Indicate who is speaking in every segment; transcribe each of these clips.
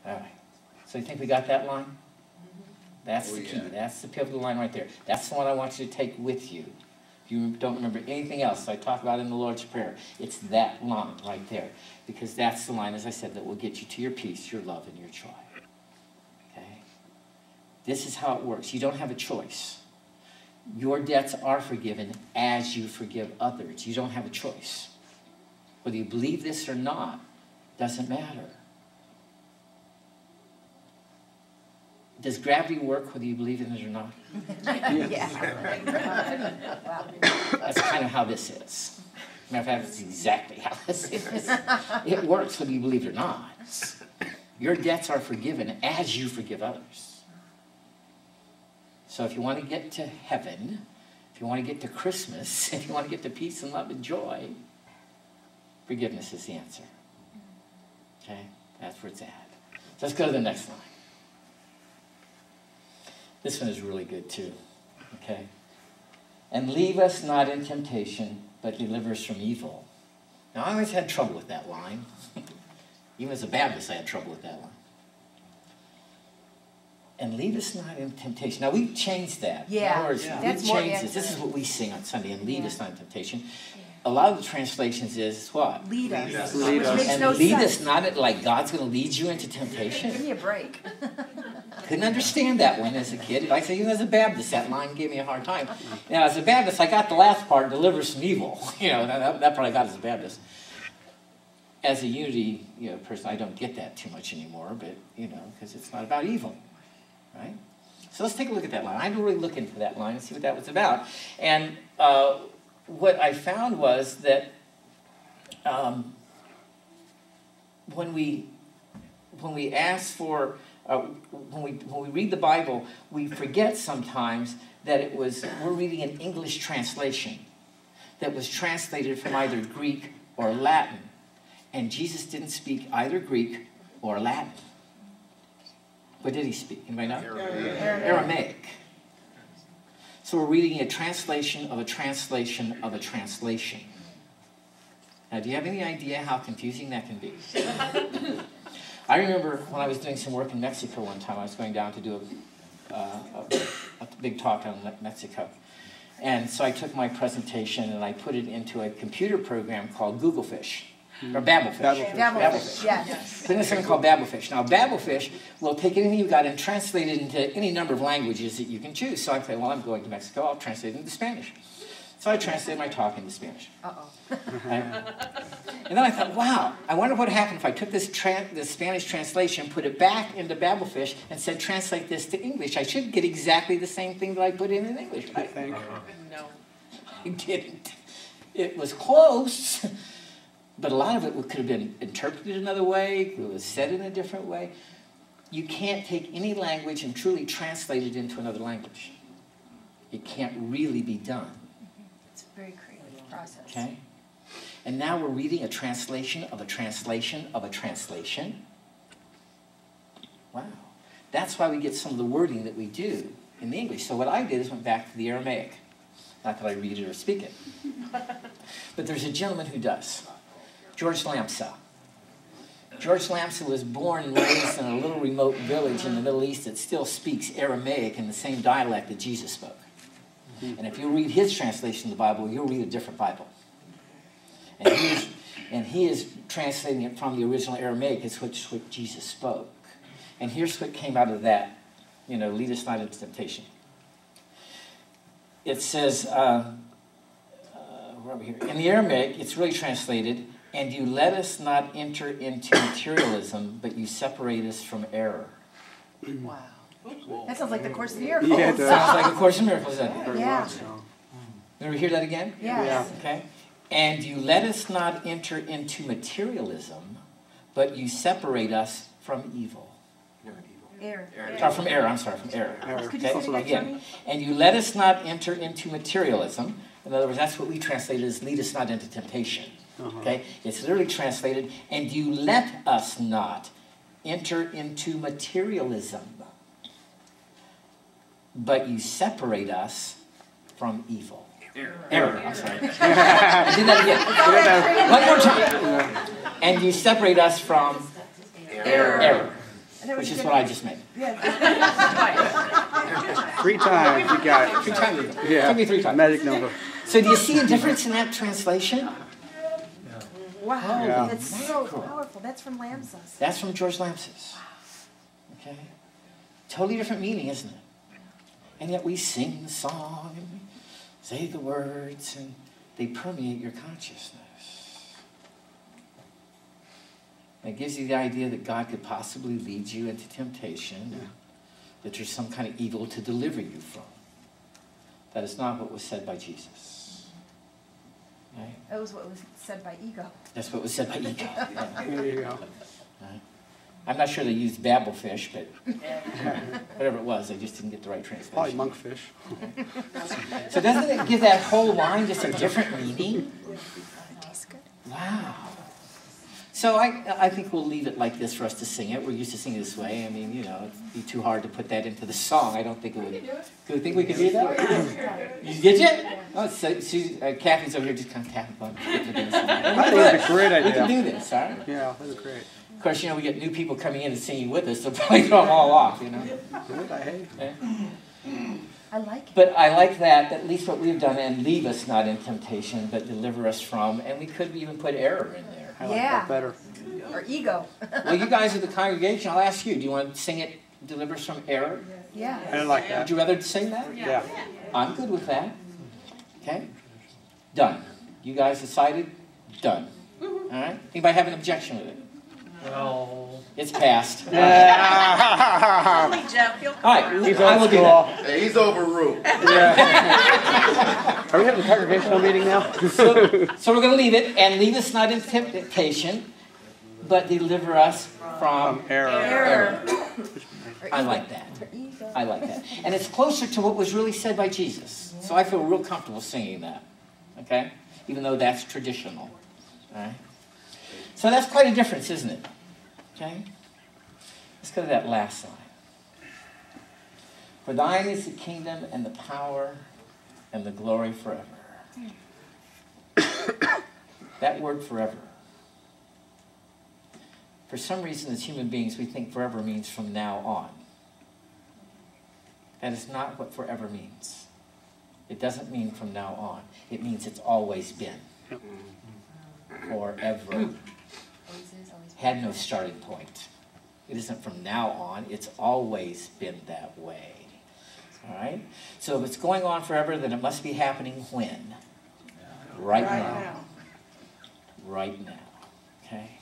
Speaker 1: All right. So you think we got that line? That's the key. That's the pivotal line right there. That's the one I want you to take with you. If you don't remember anything else I talk about in the Lord's Prayer, it's that line right there. Because that's the line, as I said, that will get you to your peace, your love, and your joy. Okay? This is how it works. You don't have a choice. Your debts are forgiven as you forgive others. You don't have a choice. Whether you believe this or not doesn't matter. Does gravity work whether you believe in it or not?
Speaker 2: Yeah.
Speaker 1: That's kind of how this is. Matter of fact, that's exactly how this is. It works whether you believe it or not. Your debts are forgiven as you forgive others. So if you want to get to heaven, if you want to get to Christmas, if you want to get to peace and love and joy, forgiveness is the answer. Okay? That's where it's at. So let's go to the next line. This one is really good too. Okay? And leave us not in temptation, but deliver us from evil. Now, I always had trouble with that line. Even as a Baptist, I had trouble with that line. And leave us not in temptation. Now, we've changed that.
Speaker 2: Yeah.
Speaker 1: In other words, we've changed this. This is what we sing on Sunday, and lead us not in temptation. A lot of the translations is what?
Speaker 2: Lead us.
Speaker 3: Lead us.
Speaker 2: Which makes
Speaker 1: And
Speaker 2: no
Speaker 1: lead
Speaker 2: sense.
Speaker 1: us not like God's going to lead you into temptation.
Speaker 2: Give me a break.
Speaker 1: Couldn't understand that one as a kid. Like I say, even as a Baptist, that line gave me a hard time. Now, as a Baptist, I got the last part, deliver us from evil. You know, that part I got as a Baptist. As a Unity person, I don't get that too much anymore, but, because it's not about evil, right? So let's take a look at that line. I had to really look into that line and see what that was about. And what I found was that when we ask for, when we read the Bible, we forget sometimes that we're reading an English translation that was translated from either Greek or Latin. And Jesus didn't speak either Greek or Latin. What did he speak? Anybody know? Aramaic. So we're reading a translation of a translation of a translation. Now, do you have any idea how confusing that can be? I remember when I was doing some work in Mexico one time, I was going down to do a big talk on Mexico. And so I took my presentation and I put it into a computer program called Googlefish. Or Babelfish.
Speaker 2: Babelfish, yes.
Speaker 1: Put in something called Babelfish. Now, Babelfish will take anything you've got and translate it into any number of languages that you can choose. So I say, well, I'm going to Mexico, I'll translate it into Spanish. So I translated my talk into Spanish. Right? And then I thought, wow, I wonder what happened if I took this Spanish translation, put it back into Babelfish, and said, translate this to English. I should get exactly the same thing that I put in English, right?
Speaker 3: No.
Speaker 1: I didn't. It was close. But a lot of it could have been interpreted another way, it was said in a different way. You can't take any language and truly translate it into another language. It can't really be done.
Speaker 2: It's a very creative process.
Speaker 1: Okay? And now we're reading a translation of a translation of a translation. Wow. That's why we get some of the wording that we do in the English. So what I did is went back to the Aramaic. Not that I read it or speak it. But there's a gentleman who does. George Lamsa. George Lamsa was born and raised in a little remote village in the Middle East that still speaks Aramaic in the same dialect that Jesus spoke. And if you read his translation of the Bible, you'll read a different Bible. And he is translating it from the original Aramaic, it's what Jesus spoke. And here's what came out of that, lead us not into temptation. It says, where are we here? In the Aramaic, it's really translated, and you let us not enter into materialism, but you separate us from error.
Speaker 2: Wow. That sounds like the Course in Miracles.
Speaker 3: Yeah, it does.
Speaker 1: Sounds like a Course in Miracles, doesn't it?
Speaker 2: Yeah.
Speaker 1: Ever hear that again?
Speaker 2: Yes.
Speaker 1: Okay. And you let us not enter into materialism, but you separate us from evil.
Speaker 2: Error.
Speaker 1: From error, I'm sorry, from error.
Speaker 2: Could you say that again?
Speaker 1: And you let us not enter into materialism. In other words, that's what we translated as lead us not into temptation. Okay? It's literally translated, and you let us not enter into materialism, but you separate us from evil. Error, I'm sorry. I did that again. One more time. And you separate us from error. which is what I just made.
Speaker 2: Yeah.
Speaker 3: 3 times, you got it.
Speaker 1: 3 times.
Speaker 3: Yeah.
Speaker 1: Took me 3 times.
Speaker 3: Magic number.
Speaker 1: So do you see a difference in that translation?
Speaker 2: Wow,
Speaker 3: Yeah.
Speaker 2: that's so powerful. That's from Lamsus.
Speaker 1: That's from George Lamsus. Okay? Totally different meaning, isn't it? And yet we sing the song and we say the words and they permeate your consciousness. It gives you the idea that God could possibly lead you into temptation, that there's some kind of evil to deliver you from. That is not what was said by Jesus. Right?
Speaker 2: That was what was said by ego.
Speaker 1: That's what was said by ego. Yeah.
Speaker 3: There you go.
Speaker 1: Right? I'm not sure they used babblefish, but whatever it was, they just didn't get the right
Speaker 3: Probably
Speaker 1: translation.
Speaker 3: monkfish.
Speaker 1: So doesn't it give that whole line just a different meaning? Wow. So I think we'll leave it like this for us to sing it. We're used to singing this way. I mean, you know, it'd be too hard to put that into the song. I don't think it would. Do you think we could do that? Did you? Oh, so Kathy's over here just kind of tapping on.
Speaker 3: I think it's a great idea.
Speaker 1: We can do this, all right?
Speaker 3: Yeah, that's great.
Speaker 1: Of course, you know, we get new people coming in and singing with us, so probably throw them all off, you know.
Speaker 3: Good, I hate.
Speaker 1: Yeah.
Speaker 2: I like it.
Speaker 1: But I like that, at least what we've done, and leave us not in temptation, but deliver us from, and we could even put error in there.
Speaker 3: I like that better.
Speaker 2: Or ego.
Speaker 1: Well, you guys are the congregation. I'll ask you, do you want to sing it, deliver us from error?
Speaker 2: Yeah.
Speaker 3: I like
Speaker 1: Would
Speaker 3: that.
Speaker 1: you rather sing that?
Speaker 3: Yeah.
Speaker 1: I'm good with that. Okay? Done. You guys decided? Done. All right? Anybody have an objection with it?
Speaker 4: No.
Speaker 1: It's passed.
Speaker 2: Only Jeff.
Speaker 1: All right,
Speaker 3: He's
Speaker 1: I
Speaker 3: old
Speaker 1: will do
Speaker 3: school.
Speaker 1: that.
Speaker 5: Hey, he's overruled.
Speaker 3: Yeah. Are we having a congregational meeting now?
Speaker 1: So we're going to leave it, and leave us not in temptation, but deliver us from
Speaker 3: Error.
Speaker 2: Error.
Speaker 1: I like that.
Speaker 2: Or ego.
Speaker 1: I like that. And it's closer to what was really said by Jesus. So I feel real comfortable singing that. Okay? Even though that's traditional. All right? So that's quite a difference, isn't it? Okay? Let's go to that last line. For thine is the kingdom and the power and the glory forever. That word forever. For some reason, as human beings, we think forever means from now on. That is not what forever means. It doesn't mean from now on. It means it's always been. Forever. Had no starting point. It isn't from now on. It's always been that way. All right? So if it's going on forever, then it must be happening when? Right now. Right now. Okay?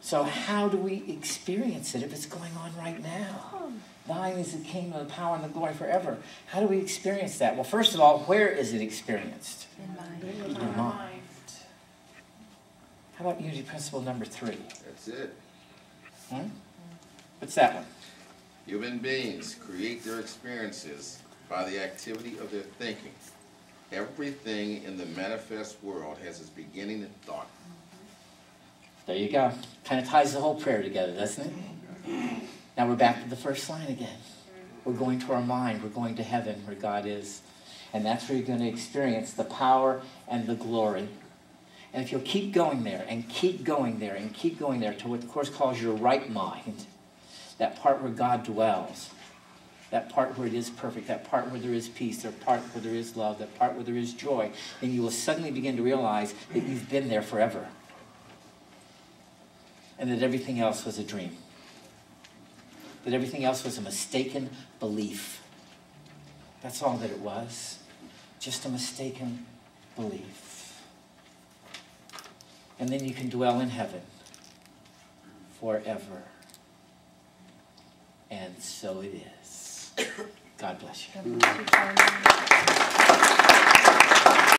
Speaker 1: So how do we experience it if it's going on right now? Thine is the kingdom, the power, and the glory forever. How do we experience that? Well, first of all, where is it experienced?
Speaker 2: In mind.
Speaker 1: In your mind. How about unity principle number 3?
Speaker 5: That's it.
Speaker 1: What's that one?
Speaker 5: Human beings create their experiences by the activity of their thinking. Everything in the manifest world has its beginning in thought.
Speaker 1: There you go. Kind of ties the whole prayer together, doesn't it? Now we're back to the first line again. We're going to our mind. We're going to heaven where God is. And that's where you're going to experience the power and the glory. And if you'll keep going there and keep going there and keep going there to what the Course calls your right mind, that part where God dwells, that part where it is perfect, that part where there is peace, that part where there is love, that part where there is joy, then you will suddenly begin to realize that you've been there forever. And that everything else was a dream. That everything else was a mistaken belief. That's all that it was. Just a mistaken belief. And then you can dwell in heaven forever. And so it is. God bless you.
Speaker 2: God bless you.